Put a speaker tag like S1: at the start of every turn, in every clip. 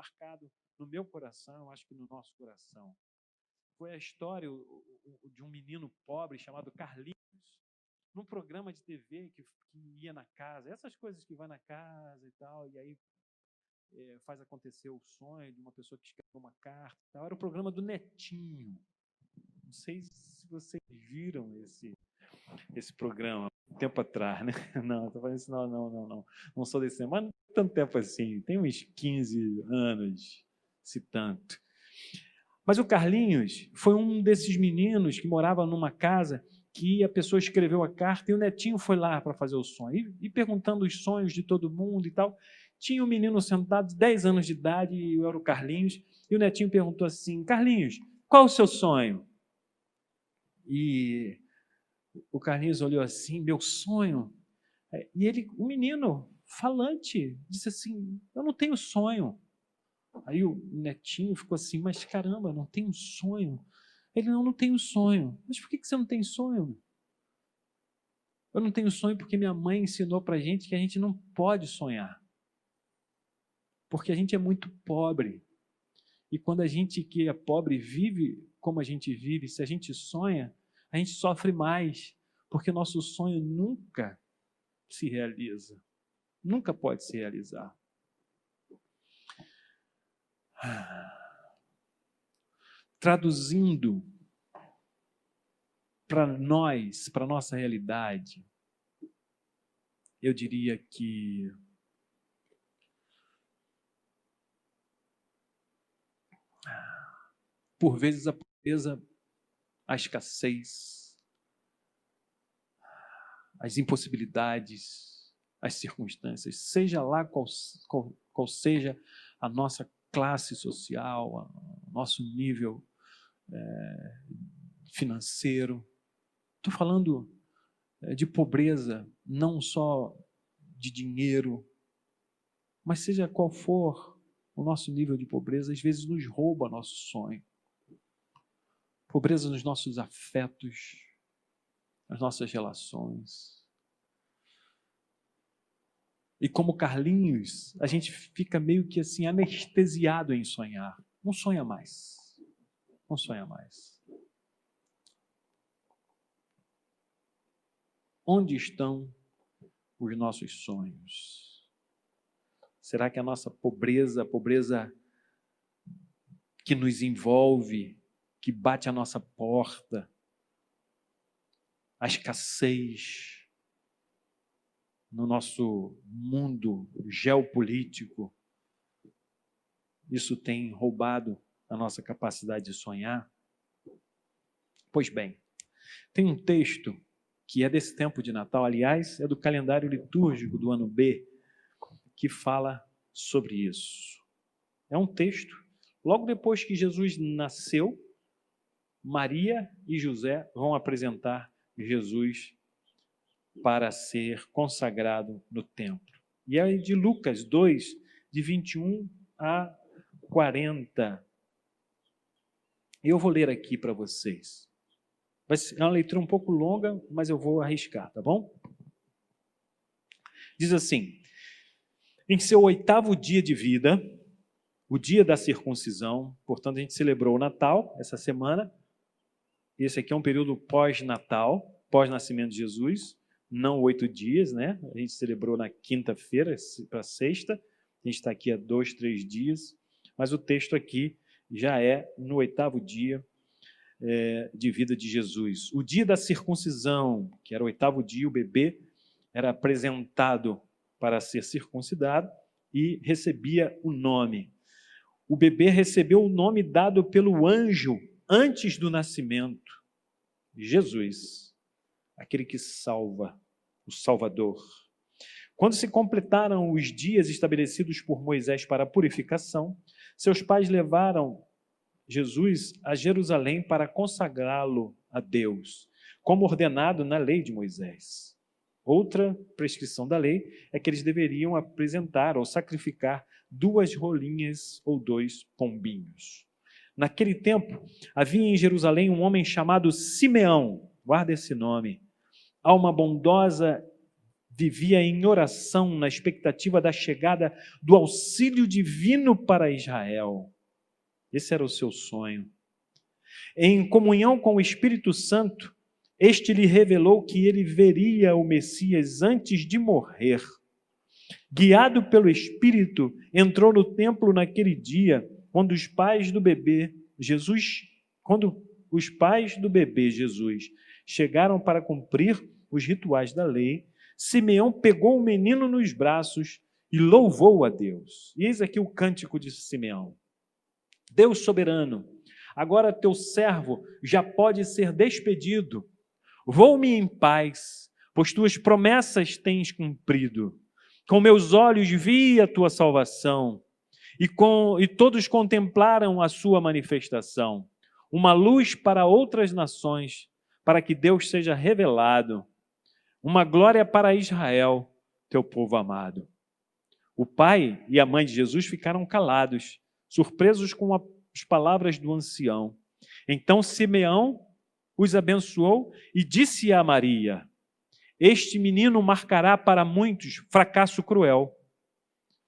S1: marcado no meu coração, acho que no nosso coração. Foi a história de um menino pobre chamado Carlinhos, num programa de TV que ia na casa, essas coisas que vai na casa e tal, e aí faz acontecer o sonho de uma pessoa que escreveu uma carta e tal. Era o programa do Netinho. Não sei se vocês viram esse programa, um tempo atrás, né? Não, estou falando isso, não sou desse tempo, mas não tanto tempo assim, tem uns 15 anos, se tanto. Mas o Carlinhos foi um desses meninos que morava numa casa que a pessoa escreveu a carta e o Netinho foi lá para fazer o sonho, e perguntando os sonhos de todo mundo e tal. Tinha um menino sentado de 10 anos de idade, e eu era o Carlinhos, e o Netinho perguntou assim: Carlinhos, qual o seu sonho? E o Carlinhos olhou assim: meu sonho? E ele, o menino falante, disse assim: eu não tenho sonho. Aí o Netinho ficou assim: mas caramba, não tem um sonho? Ele: não tenho sonho. Mas por que você não tem sonho? Eu não tenho sonho porque minha mãe ensinou para a gente que a gente não pode sonhar. Porque a gente é muito pobre. E quando a gente que é pobre vive como a gente vive, se a gente sonha, a gente sofre mais. Porque nosso sonho nunca se realiza. Nunca pode se realizar. Traduzindo para nós, para a nossa realidade, eu diria que por vezes a pobreza, a escassez, as impossibilidades, as circunstâncias, seja lá qual seja a nossa classe social, o nosso nível financeiro. Estou falando de pobreza, não só de dinheiro, mas seja qual for o nosso nível de pobreza, às vezes nos rouba nosso sonho. Pobreza nos nossos afetos, nas nossas relações. E como Carlinhos, a gente fica meio que assim anestesiado em sonhar. Não sonha mais. Não sonha mais. Onde estão os nossos sonhos? Será que a nossa pobreza, a pobreza que nos envolve, que bate à nossa porta, a escassez no nosso mundo geopolítico, isso tem roubado a nossa capacidade de sonhar? Pois bem, tem um texto que é desse tempo de Natal, aliás, é do calendário litúrgico do ano B, que fala sobre isso. É um texto, logo depois que Jesus nasceu, Maria e José vão apresentar Jesus para ser consagrado no templo. E é de Lucas 2, de 21 a 40. Eu vou ler aqui para vocês. É uma leitura um pouco longa, mas eu vou arriscar, tá bom? Diz assim: em seu 8º dia de vida, o dia da circuncisão, portanto a gente celebrou o Natal essa semana. Esse aqui é um período pós-Natal, pós-nascimento de Jesus, não 8 dias, né? A gente celebrou na quinta-feira para sexta, a gente está aqui há 2, 3 dias, mas o texto aqui já é no 8º dia de vida de Jesus. O dia da circuncisão, que era o 8º dia, o bebê era apresentado para ser circuncidado e recebia o nome. O bebê recebeu o nome dado pelo anjo antes do nascimento: Jesus, aquele que salva, o Salvador. Quando se completaram os dias estabelecidos por Moisés para a purificação, seus pais levaram Jesus a Jerusalém para consagrá-lo a Deus, como ordenado na lei de Moisés. Outra prescrição da lei é que eles deveriam apresentar ou sacrificar 2 rolinhas ou 2 pombinhos. Naquele tempo, havia em Jerusalém um homem chamado Simeão, guarda esse nome, alma bondosa, vivia em oração, na expectativa da chegada do auxílio divino para Israel. Esse era o seu sonho. Em comunhão com o Espírito Santo, este lhe revelou que ele veria o Messias antes de morrer. Guiado pelo Espírito, entrou no templo naquele dia, quando os pais do bebê Jesus chegaram para cumprir os rituais da lei. Simeão pegou o menino nos braços e louvou a Deus. E eis aqui o cântico de Simeão. Deus soberano, agora teu servo já pode ser despedido. Vou-me em paz, pois tuas promessas tens cumprido. Com meus olhos vi a tua salvação, e todos contemplaram a sua manifestação. Uma luz para outras nações, para que Deus seja revelado. Uma glória para Israel, teu povo amado. O pai e a mãe de Jesus ficaram calados, surpresos com as palavras do ancião. Então Simeão os abençoou e disse a Maria: este menino marcará para muitos fracasso cruel,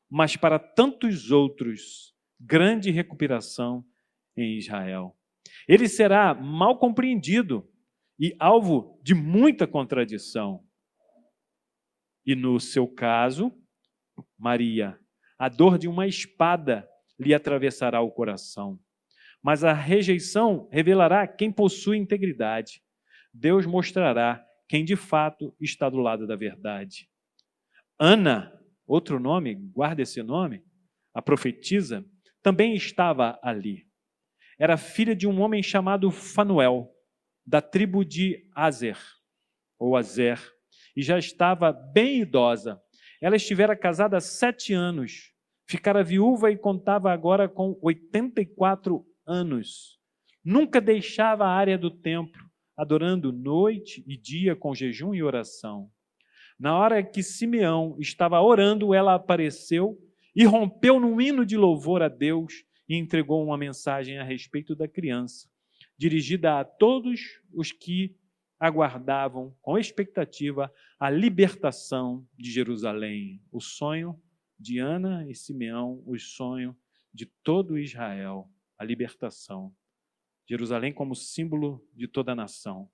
S1: mas para tantos outros, grande recuperação em Israel. Ele será mal compreendido e alvo de muita contradição. E no seu caso, Maria, a dor de uma espada lhe atravessará o coração. Mas a rejeição revelará quem possui integridade. Deus mostrará quem de fato está do lado da verdade. Ana, outro nome, guarda esse nome, a profetisa, também estava ali. Era filha de um homem chamado Fanuel, da tribo de Azer, e já estava bem idosa. Ela estivera casada há 7 anos, ficara viúva e contava agora com 84 anos. Nunca deixava a área do templo, adorando noite e dia com jejum e oração. Na hora que Simeão estava orando, ela apareceu e rompeu num hino de louvor a Deus e entregou uma mensagem a respeito da criança, dirigida a todos os que aguardavam com expectativa a libertação de Jerusalém. O sonho de Ana e Simeão, o sonho de todo Israel, a libertação. Jerusalém como símbolo de toda a nação.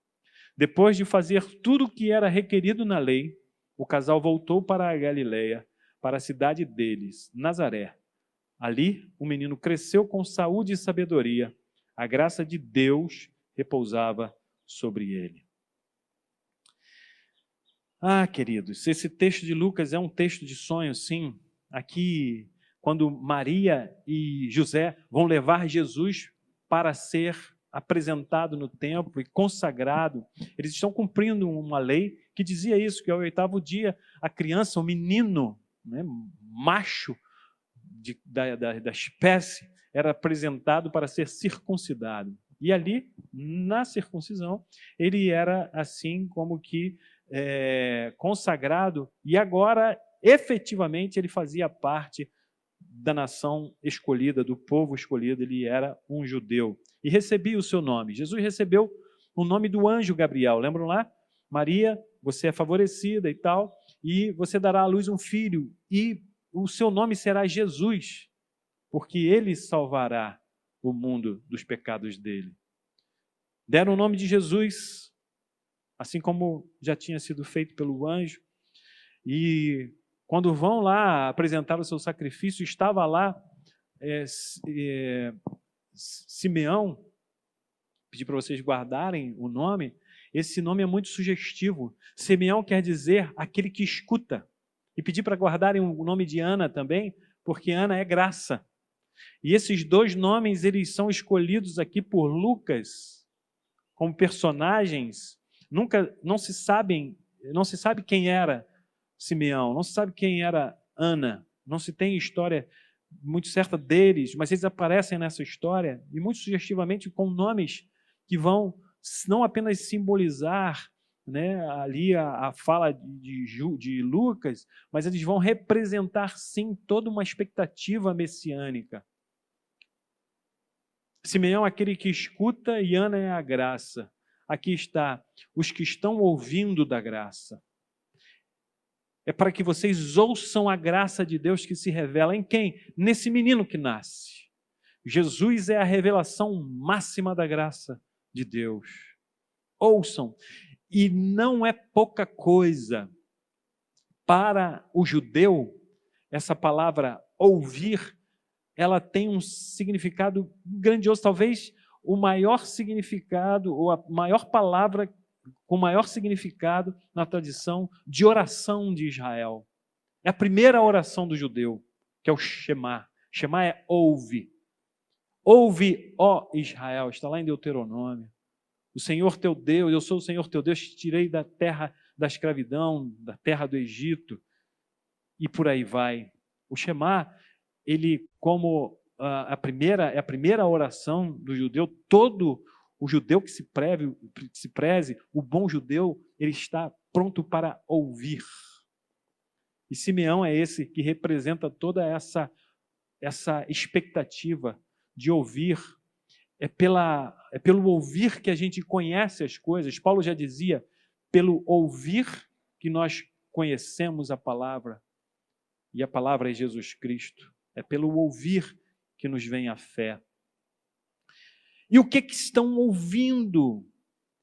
S1: Depois de fazer tudo o que era requerido na lei, o casal voltou para a Galileia, para a cidade deles, Nazaré. Ali, o menino cresceu com saúde e sabedoria. A graça de Deus repousava sobre ele. Queridos, esse texto de Lucas é um texto de sonho, sim. Aqui, quando Maria e José vão levar Jesus para ser apresentado no templo e consagrado, eles estão cumprindo uma lei que dizia isso, que ao 8º dia a criança, o menino, né, macho da espécie, era apresentado para ser circuncidado. E ali, na circuncisão, ele era assim como que consagrado, e agora, efetivamente, ele fazia parte da nação escolhida, do povo escolhido, ele era um judeu. E recebia o seu nome. Jesus recebeu o nome do anjo Gabriel. Lembram lá? Maria, você é favorecida e tal, e você dará à luz um filho, e o seu nome será Jesus, porque ele salvará o mundo dos pecados dele. Deram o nome de Jesus, assim como já tinha sido feito pelo anjo, e quando vão lá apresentar o seu sacrifício, estava lá Simeão, pedi para vocês guardarem o nome, esse nome é muito sugestivo. Simeão quer dizer aquele que escuta. E pedi para guardarem o nome de Ana também, porque Ana é graça. E esses 2 nomes, eles são escolhidos aqui por Lucas como personagens. Não se sabe quem era Simeão, não se sabe quem era Ana, não se tem história muito certa deles, mas eles aparecem nessa história, e muito sugestivamente com nomes que vão não apenas simbolizar, né, ali a fala de Lucas, mas eles vão representar sim toda uma expectativa messiânica. Simeão é aquele que escuta e Ana é a graça. Aqui está, os que estão ouvindo da graça. é para que vocês ouçam a graça de Deus que se revela em quem? Nesse menino que nasce. Jesus é a revelação máxima da graça de Deus. Ouçam. E não é pouca coisa. Para o judeu, essa palavra ouvir, ela tem um significado grandioso, talvez o maior significado, ou a maior palavra com maior significado na tradição de oração de Israel. É a primeira oração do judeu, que é o Shema. Shema é ouve. Ouve, ó Israel, está lá em Deuteronômio. O Senhor teu Deus, eu sou o Senhor teu Deus, te tirei da terra da escravidão, da terra do Egito, e por aí vai. O Shema, ele como a primeira oração do judeu, todo o judeu que se preze, o bom judeu, ele está pronto para ouvir. E Simeão é esse que representa toda essa expectativa de ouvir. É pelo ouvir que a gente conhece as coisas. Paulo já dizia, pelo ouvir que nós conhecemos a palavra. E a palavra é Jesus Cristo. É pelo ouvir que nos vem a fé. E o que estão ouvindo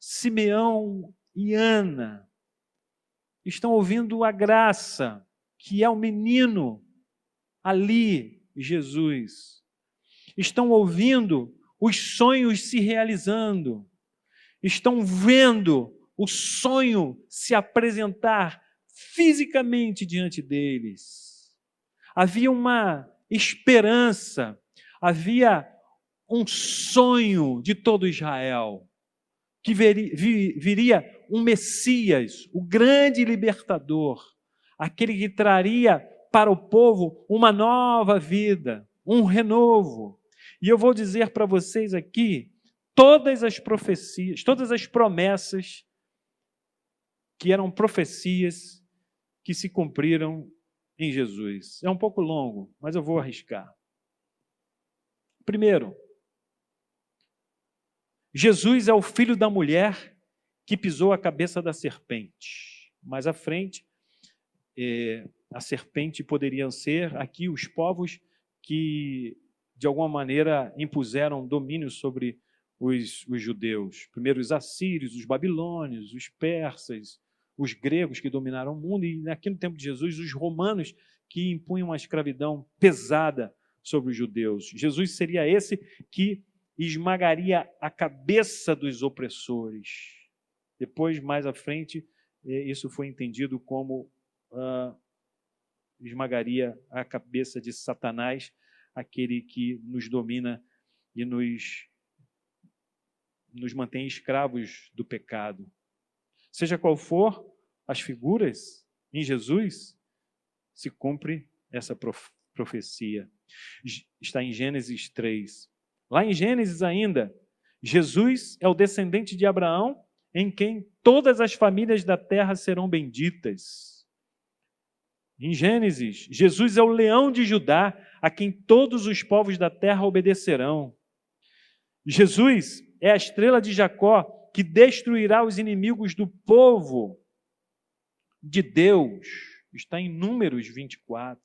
S1: Simeão e Ana? Estão ouvindo a graça, que é o menino ali, Jesus. Estão ouvindo os sonhos se realizando. Estão vendo o sonho se apresentar fisicamente diante deles. Havia uma esperança, havia um sonho de todo Israel, que viria um Messias, o grande libertador, aquele que traria para o povo uma nova vida, um renovo. E eu vou dizer para vocês aqui, todas as profecias, todas as promessas que eram profecias que se cumpriram em Jesus. É um pouco longo, mas eu vou arriscar. Primeiro, Jesus é o filho da mulher que pisou a cabeça da serpente. Mais à frente, a serpente poderiam ser aqui os povos que, de alguma maneira, impuseram domínio sobre os judeus. Primeiro os assírios, os babilônios, os persas, os gregos que dominaram o mundo, e aqui no tempo de Jesus, os romanos que impunham uma escravidão pesada sobre os judeus. Jesus seria esse que esmagaria a cabeça dos opressores. Depois, mais à frente, isso foi entendido como esmagaria a cabeça de Satanás, aquele que nos domina e nos mantém escravos do pecado. Seja qual for as figuras, em Jesus se cumpre essa profecia. Está em Gênesis 3. Lá em Gênesis ainda, Jesus é o descendente de Abraão, em quem todas as famílias da terra serão benditas. Em Gênesis, Jesus é o leão de Judá, a quem todos os povos da terra obedecerão. Jesus é a estrela de Jacó, que destruirá os inimigos do povo de Deus. Está em Números 24.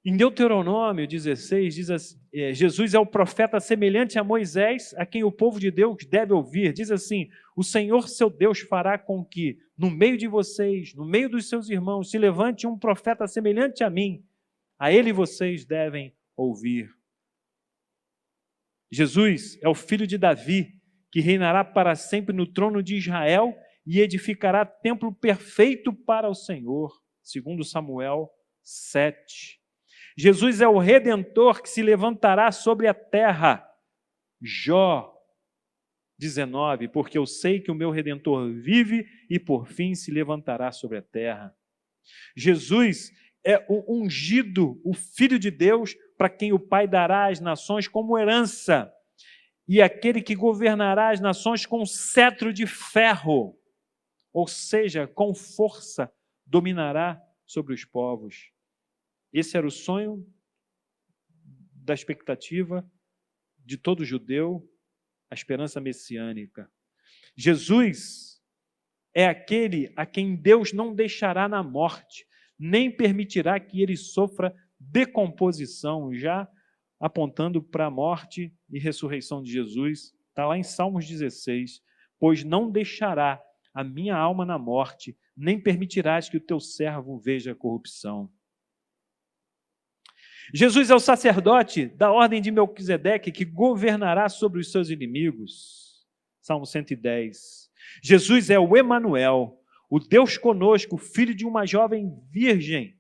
S1: Em Deuteronômio 16, diz assim, Jesus é o profeta semelhante a Moisés, a quem o povo de Deus deve ouvir. Diz assim, o Senhor seu Deus fará com que, no meio de vocês, no meio dos seus irmãos, se levante um profeta semelhante a mim. A ele vocês devem ouvir. Jesus é o filho de Davi, que reinará para sempre no trono de Israel e edificará templo perfeito para o Senhor, segundo Samuel 7. Jesus é o Redentor que se levantará sobre a terra. Jó 19, porque eu sei que o meu Redentor vive e por fim se levantará sobre a terra. Jesus é o ungido, o Filho de Deus, para quem o Pai dará as nações como herança, e aquele que governará as nações com cetro de ferro, ou seja, com força dominará sobre os povos. Esse era o sonho da expectativa de todo judeu, a esperança messiânica. Jesus é aquele a quem Deus não deixará na morte, nem permitirá que ele sofra decomposição, já apontando para a morte e ressurreição de Jesus. Está lá em Salmos 16, pois não deixará a minha alma na morte, nem permitirás que o teu servo veja a corrupção. Jesus é o sacerdote da ordem de Melquisedeque, que governará sobre os seus inimigos. Salmo 110. Jesus é o Emanuel, o Deus conosco, filho de uma jovem virgem,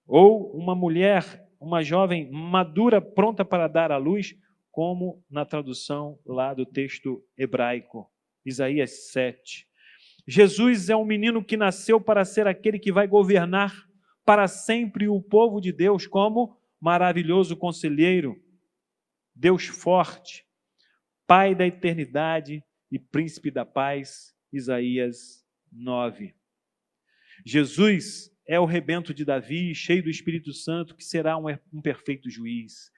S1: ou uma mulher, uma jovem madura, pronta para dar à luz, como na tradução lá do texto hebraico, Isaías 7. Jesus é um menino que nasceu para ser aquele que vai governar para sempre o povo de Deus, como maravilhoso conselheiro, Deus forte, Pai da eternidade e príncipe da paz, Isaías 9. Jesus é o rebento de Davi, cheio do Espírito Santo, que será um perfeito juiz.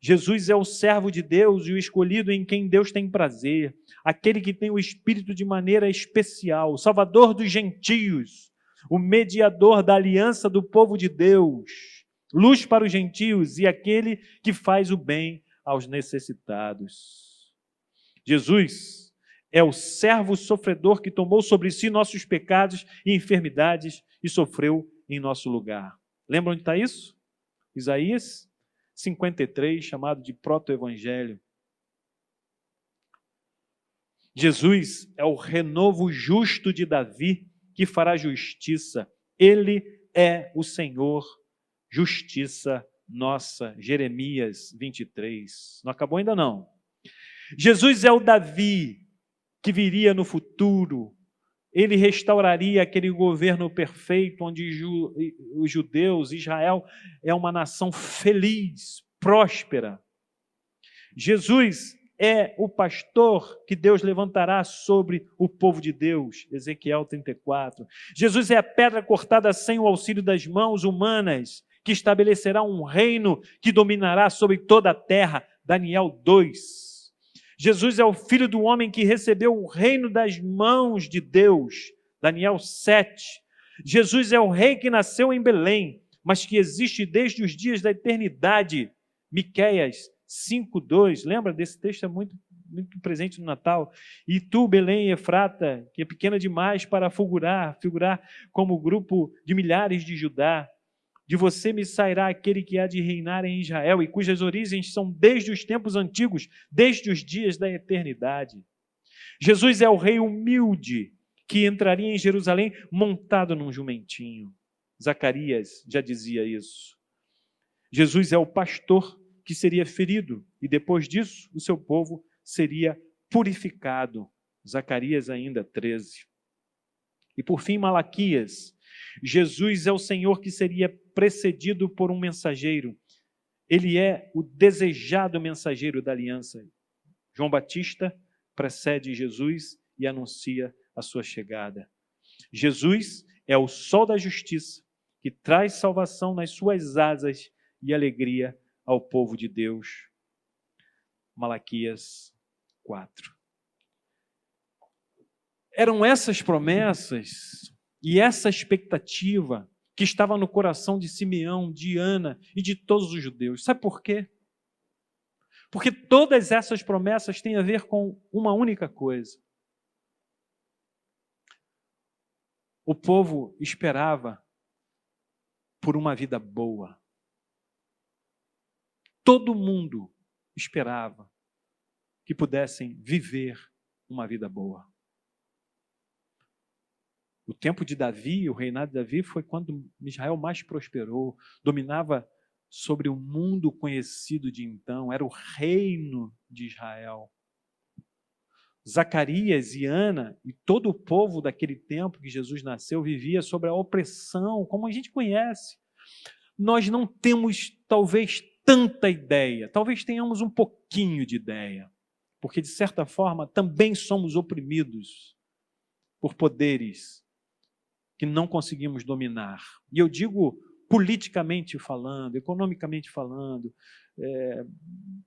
S1: Jesus é o servo de Deus e o escolhido em quem Deus tem prazer, aquele que tem o Espírito de maneira especial, o Salvador dos gentios, o mediador da aliança do povo de Deus, luz para os gentios e aquele que faz o bem aos necessitados. Jesus é o servo sofredor que tomou sobre si nossos pecados e enfermidades e sofreu em nosso lugar. Lembra onde está isso? Isaías 53, chamado de proto-evangelho. Jesus é o renovo justo de Davi, que fará justiça. Ele é o Senhor, justiça nossa. Jeremias 23. Não acabou ainda não. Jesus é o Davi que viria no futuro. Ele restauraria aquele governo perfeito onde os judeus, Israel, é uma nação feliz, próspera. Jesus é o pastor que Deus levantará sobre o povo de Deus, Ezequiel 34. Jesus é a pedra cortada sem o auxílio das mãos humanas, que estabelecerá um reino que dominará sobre toda a terra, Daniel 2. Jesus é o Filho do homem que recebeu o reino das mãos de Deus, Daniel 7. Jesus é o rei que nasceu em Belém, mas que existe desde os dias da eternidade, Miqueias 5:2, lembra desse texto? É muito presente no Natal. E tu, Belém Efrata, que é pequena demais para figurar como grupo de milhares de Judá, de você me sairá aquele que há de reinar em Israel e cujas origens são desde os tempos antigos, desde os dias da eternidade. Jesus é o rei humilde que entraria em Jerusalém montado num jumentinho. Zacarias já dizia isso. Jesus é o pastor que seria ferido e depois disso o seu povo seria purificado. Zacarias ainda 13. E por fim, Malaquias. Jesus é o Senhor que seria precedido por um mensageiro. Ele é o desejado mensageiro da aliança. João Batista precede Jesus e anuncia a sua chegada. Jesus é o sol da justiça que traz salvação nas suas asas e alegria ao povo de Deus. Malaquias 4. Eram essas promessas e essa expectativa que estava no coração de Simeão, de Ana e de todos os judeus. Sabe por quê? Porque todas essas promessas têm a ver com uma única coisa. O povo esperava por uma vida boa. Todo mundo esperava que pudessem viver uma vida boa. O tempo de Davi, o reinado de Davi, foi quando Israel mais prosperou, dominava sobre o mundo conhecido de então, era o reino de Israel. Zacarias e Ana e todo o povo daquele tempo que Jesus nasceu vivia sob a opressão, como a gente conhece. Nós não temos, talvez, tanta ideia, talvez tenhamos um pouquinho de ideia, porque, de certa forma, também somos oprimidos por poderes que não conseguimos dominar. E eu digo politicamente falando, economicamente falando,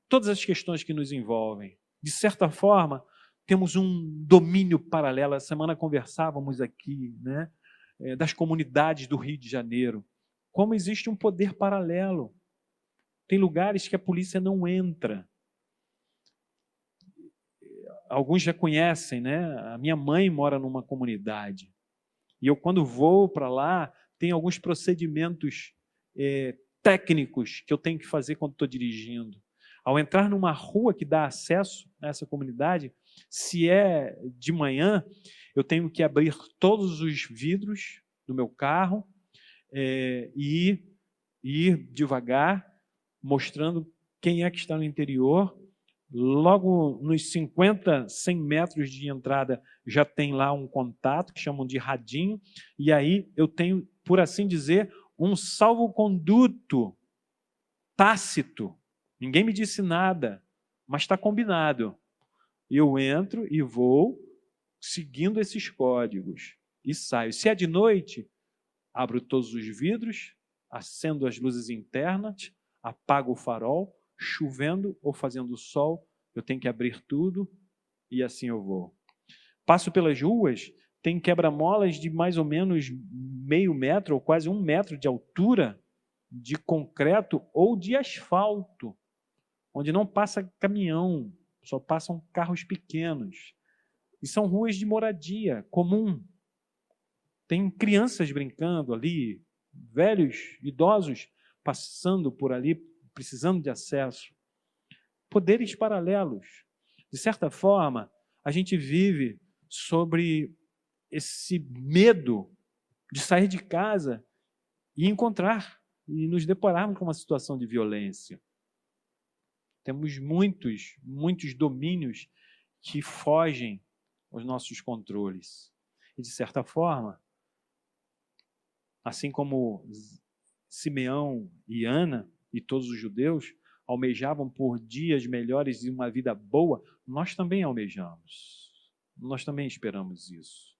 S1: todas as questões que nos envolvem. De certa forma, temos um domínio paralelo. Essa semana conversávamos aqui, né, das comunidades do Rio de Janeiro. Como existe um poder paralelo. Tem lugares que a polícia não entra. Alguns já conhecem, né? A minha mãe mora numa comunidade. E eu, quando vou para lá, tem alguns procedimentos técnicos que eu tenho que fazer quando estou dirigindo. Ao entrar numa rua que dá acesso a essa comunidade, se é de manhã, eu tenho que abrir todos os vidros do meu carro e ir devagar, mostrando quem é que está no interior. Logo nos 50, 100 metros de entrada já tem lá um contato, que chamam de radinho, e aí eu tenho, por assim dizer, um salvo-conduto tácito. Ninguém me disse nada, mas está combinado. Eu entro e vou seguindo esses códigos e saio. Se é de noite, abro todos os vidros, acendo as luzes internas, apago o farol. Chovendo ou fazendo sol, eu tenho que abrir tudo e assim eu vou. Passo pelas ruas, tem quebra-molas de mais ou menos meio metro ou quase 1 metro de altura, de concreto ou de asfalto, onde não passa caminhão, só passam carros pequenos. E são ruas de moradia comum. Tem crianças brincando ali, velhos, idosos passando por ali, precisando de acesso. Poderes paralelos. De certa forma, a gente vive sobre esse medo de sair de casa e encontrar, e nos depararmos com uma situação de violência. Temos muitos domínios que fogem aos nossos controles. E, de certa forma, assim como Simeão e Ana e todos os judeus almejavam por dias melhores e uma vida boa, nós também almejamos. Nós também esperamos isso.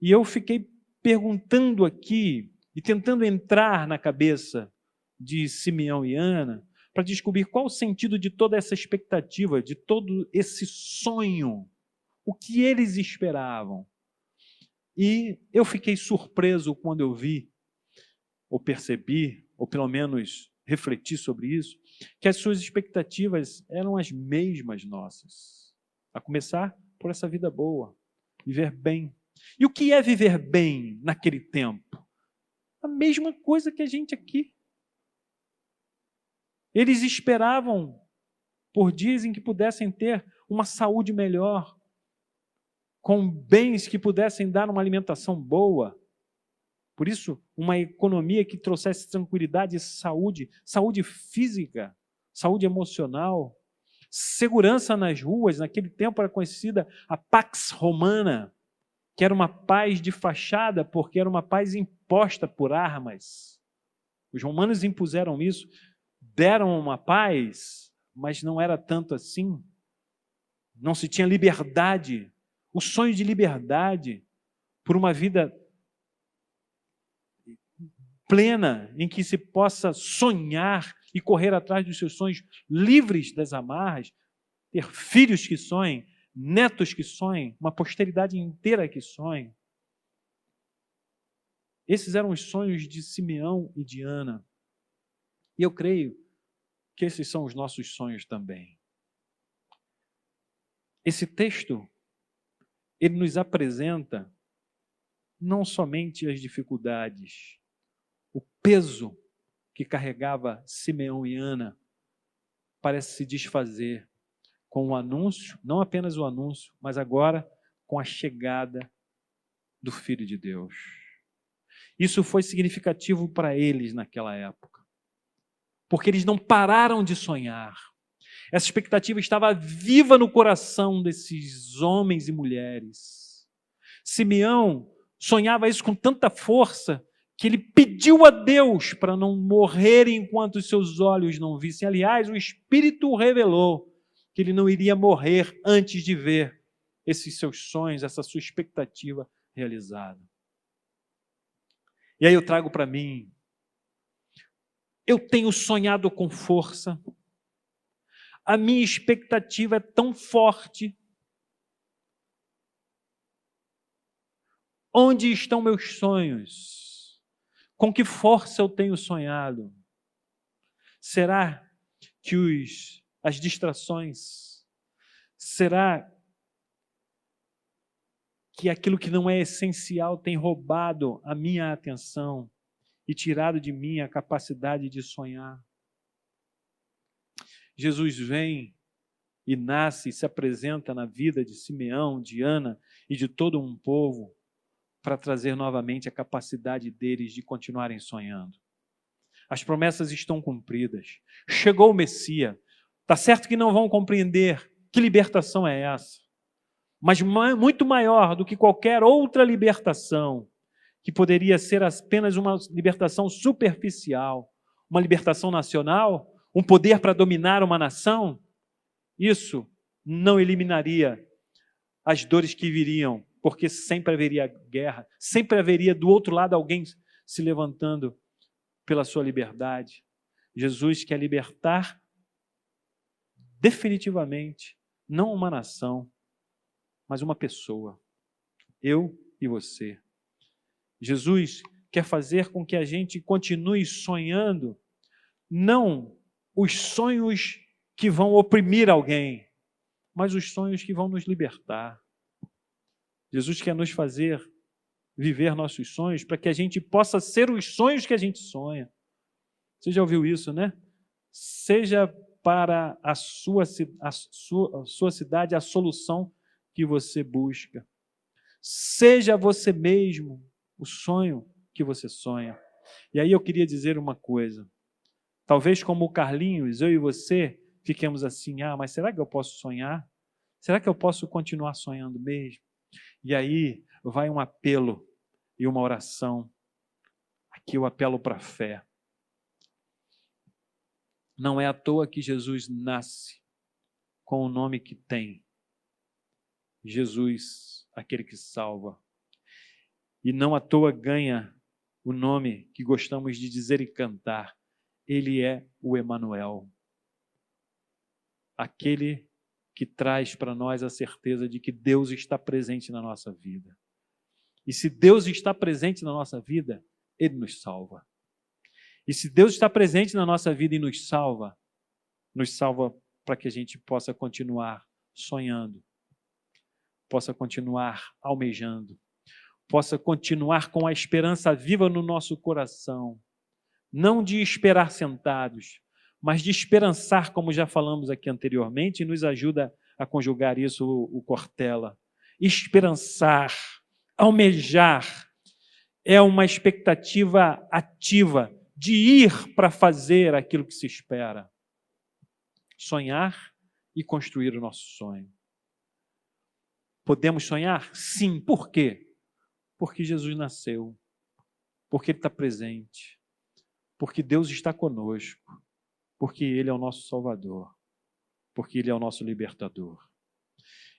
S1: E eu fiquei perguntando aqui e tentando entrar na cabeça de Simeão e Ana para descobrir qual o sentido de toda essa expectativa, de todo esse sonho, o que eles esperavam. E eu fiquei surpreso quando eu vi, ou percebi, ou pelo menos refleti sobre isso, que as suas expectativas eram as mesmas nossas. A começar por essa vida boa, viver bem. E o que é viver bem naquele tempo? A mesma coisa que a gente aqui. Eles esperavam por dias em que pudessem ter uma saúde melhor, com bens que pudessem dar uma alimentação boa. Por isso, uma economia que trouxesse tranquilidade e saúde, saúde física, saúde emocional, segurança nas ruas. Naquele tempo era conhecida a Pax Romana, que era uma paz de fachada, porque era uma paz imposta por armas. Os romanos impuseram isso, deram uma paz, mas não era tanto assim. Não se tinha liberdade, o sonho de liberdade por uma vida plena, em que se possa sonhar e correr atrás dos seus sonhos, livres das amarras, ter filhos que sonhem, netos que sonhem, uma posteridade inteira que sonhe. Esses eram os sonhos de Simeão e de Ana. E eu creio que esses são os nossos sonhos também. Esse texto, ele nos apresenta não somente as dificuldades, o peso que carregava Simeão e Ana parece se desfazer com o anúncio, não apenas o anúncio, mas agora com a chegada do Filho de Deus. Isso foi significativo para eles naquela época, porque eles não pararam de sonhar. Essa expectativa estava viva no coração desses homens e mulheres. Simeão sonhava isso com tanta força que ele pediu a Deus para não morrer enquanto os seus olhos não vissem. Aliás, o Espírito revelou que ele não iria morrer antes de ver esses seus sonhos, essa sua expectativa realizada. E aí eu trago para mim, eu tenho sonhado com força, a minha expectativa é tão forte Onde estão meus sonhos? Com que força eu tenho sonhado? Será que as distrações, será que aquilo que não é essencial tem roubado a minha atenção e tirado de mim a capacidade de sonhar? Jesus vem e nasce e se apresenta na vida de Simeão, de Ana e de todo um povo para trazer novamente a capacidade deles de continuarem sonhando. As promessas estão cumpridas. Chegou o Messias. Está certo que não vão compreender que libertação é essa, mas muito maior do que qualquer outra libertação, que poderia ser apenas uma libertação superficial, uma libertação nacional, um poder para dominar uma nação. Isso não eliminaria as dores que viriam, porque sempre haveria guerra, sempre haveria do outro lado alguém se levantando pela sua liberdade. Jesus quer libertar definitivamente, não uma nação, mas uma pessoa, eu e você. Jesus quer fazer com que a gente continue sonhando, não os sonhos que vão oprimir alguém, mas os sonhos que vão nos libertar. Jesus quer nos fazer viver nossos sonhos para que a gente possa ser os sonhos que a gente sonha. Você já ouviu isso, né? Seja para a sua cidade a solução que você busca. Seja você mesmo o sonho que você sonha. E aí eu queria dizer uma coisa. Talvez como o Carlinhos, eu e você, fiquemos assim, mas será que eu posso sonhar? Será que eu posso continuar sonhando mesmo? E aí vai um apelo e uma oração. Aqui eu apelo para a fé. Não é à toa que Jesus nasce com o nome que tem. Jesus, aquele que salva. E não à toa ganha o nome que gostamos de dizer e cantar. Ele é o Emanuel. Aquele que traz para nós a certeza de que Deus está presente na nossa vida. E se Deus está presente na nossa vida, Ele nos salva. E se Deus está presente na nossa vida e nos salva para que a gente possa continuar sonhando, possa continuar almejando, possa continuar com a esperança viva no nosso coração, não de esperar sentados, mas de esperançar, como já falamos aqui anteriormente, e nos ajuda a conjugar isso o Cortella. Esperançar, almejar, é uma expectativa ativa de ir para fazer aquilo que se espera. Sonhar e construir o nosso sonho. Podemos sonhar? Sim. Por quê? Porque Jesus nasceu, porque Ele está presente, porque Deus está conosco, porque Ele é o nosso Salvador, porque Ele é o nosso libertador.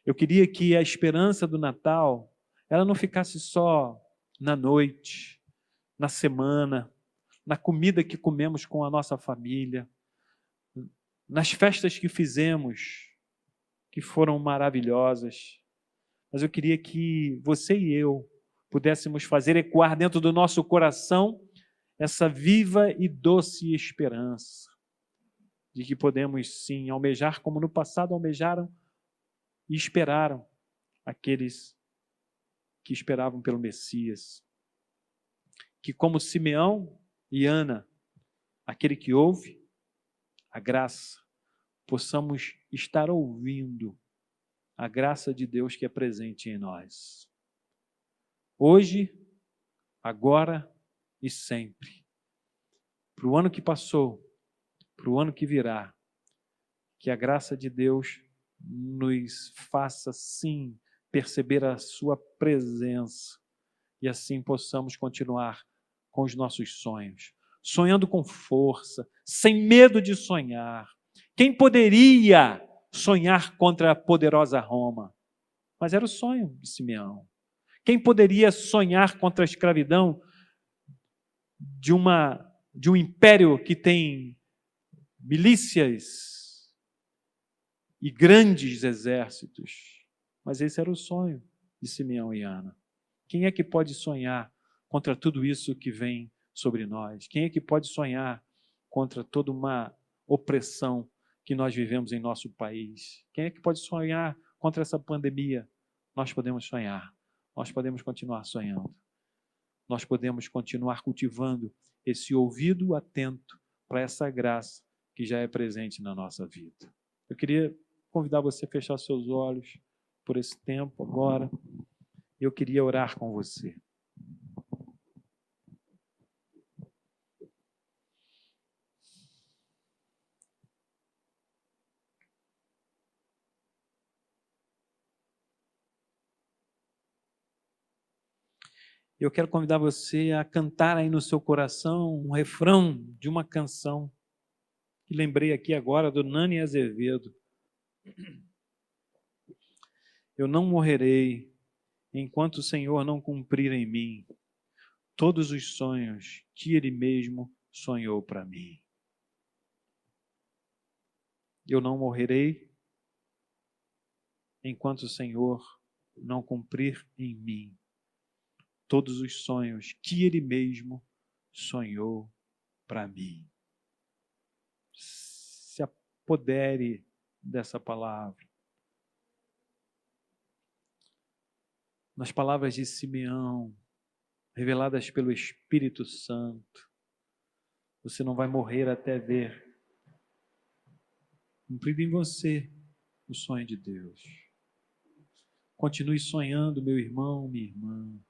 S1: Eu queria que a esperança do Natal, ela não ficasse só na noite, na semana, na comida que comemos com a nossa família, nas festas que fizemos, que foram maravilhosas. Mas eu queria que você e eu pudéssemos fazer ecoar dentro do nosso coração essa viva e doce esperança de que podemos sim almejar como no passado almejaram e esperaram aqueles que esperavam pelo Messias. Que como Simeão e Ana, aquele que ouve a graça, possamos estar ouvindo a graça de Deus que é presente em nós. Hoje, agora e sempre. Para o ano que passou, para o ano que virá, que a graça de Deus nos faça, sim, perceber a sua presença e assim possamos continuar com os nossos sonhos, sonhando com força, sem medo de sonhar. Quem poderia sonhar contra a poderosa Roma? Mas era o sonho de Simeão. Quem poderia sonhar contra a escravidão de um império que tem milícias e grandes exércitos? Mas esse era o sonho de Simeão e Ana. Quem é que pode sonhar contra tudo isso que vem sobre nós? Quem é que pode sonhar contra toda uma opressão que nós vivemos em nosso país? Quem é que pode sonhar contra essa pandemia? Nós podemos sonhar, nós podemos continuar sonhando, nós podemos continuar cultivando esse ouvido atento para essa graça que já é presente na nossa vida. Eu queria convidar você a fechar seus olhos por esse tempo agora. Eu queria orar com você. Eu quero convidar você a cantar aí no seu coração um refrão de uma canção que lembrei aqui agora do Nani Azevedo. Eu não morrerei enquanto o Senhor não cumprir em mim todos os sonhos que Ele mesmo sonhou para mim. Eu não morrerei enquanto o Senhor não cumprir em mim todos os sonhos que Ele mesmo sonhou para mim. Se apodere dessa palavra. Nas palavras de Simeão, reveladas pelo Espírito Santo, você não vai morrer até ver cumprido em você o sonho de Deus. Continue sonhando, meu irmão, minha irmã.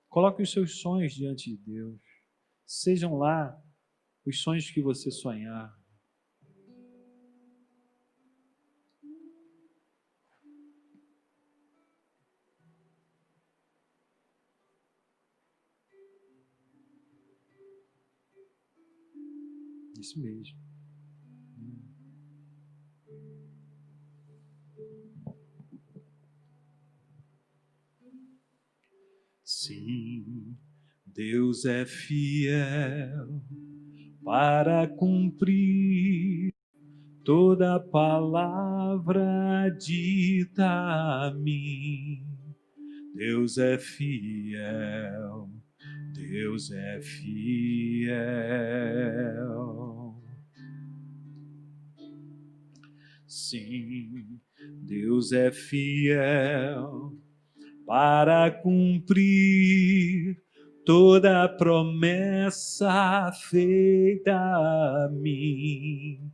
S1: Coloque os seus sonhos diante de Deus. Sejam lá os sonhos que você sonhar. Isso mesmo. Sim, Deus é fiel para cumprir toda palavra dita a mim. Deus é fiel, Deus é fiel. Sim, Deus é fiel para cumprir toda promessa feita a mim.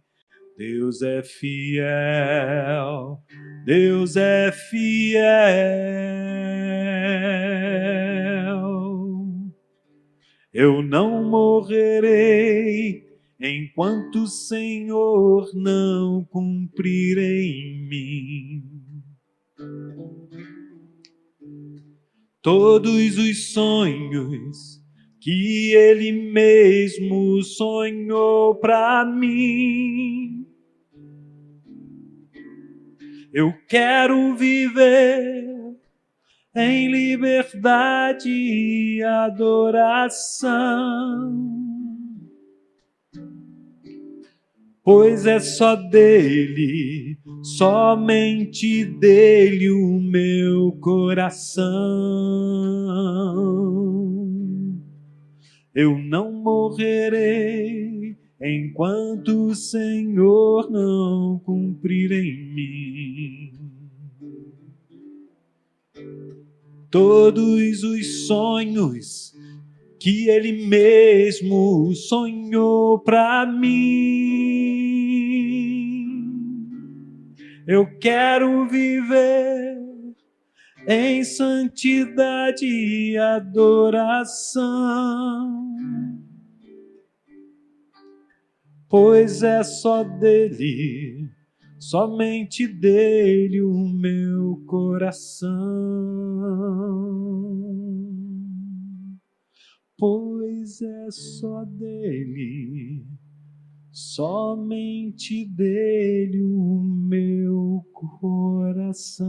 S1: Deus é fiel, Deus é fiel. Eu não morrerei enquanto o Senhor não cumprir em mim todos os sonhos que Ele mesmo sonhou para mim. Eu quero viver em liberdade e adoração, pois é só dele, somente dele o meu coração. Eu não morrerei enquanto o Senhor não cumprir em mim todos os sonhos que Ele mesmo sonhou para mim. Eu quero viver em santidade e adoração, pois é só dele, somente dele o meu coração. Pois é só dele, somente dele o meu coração.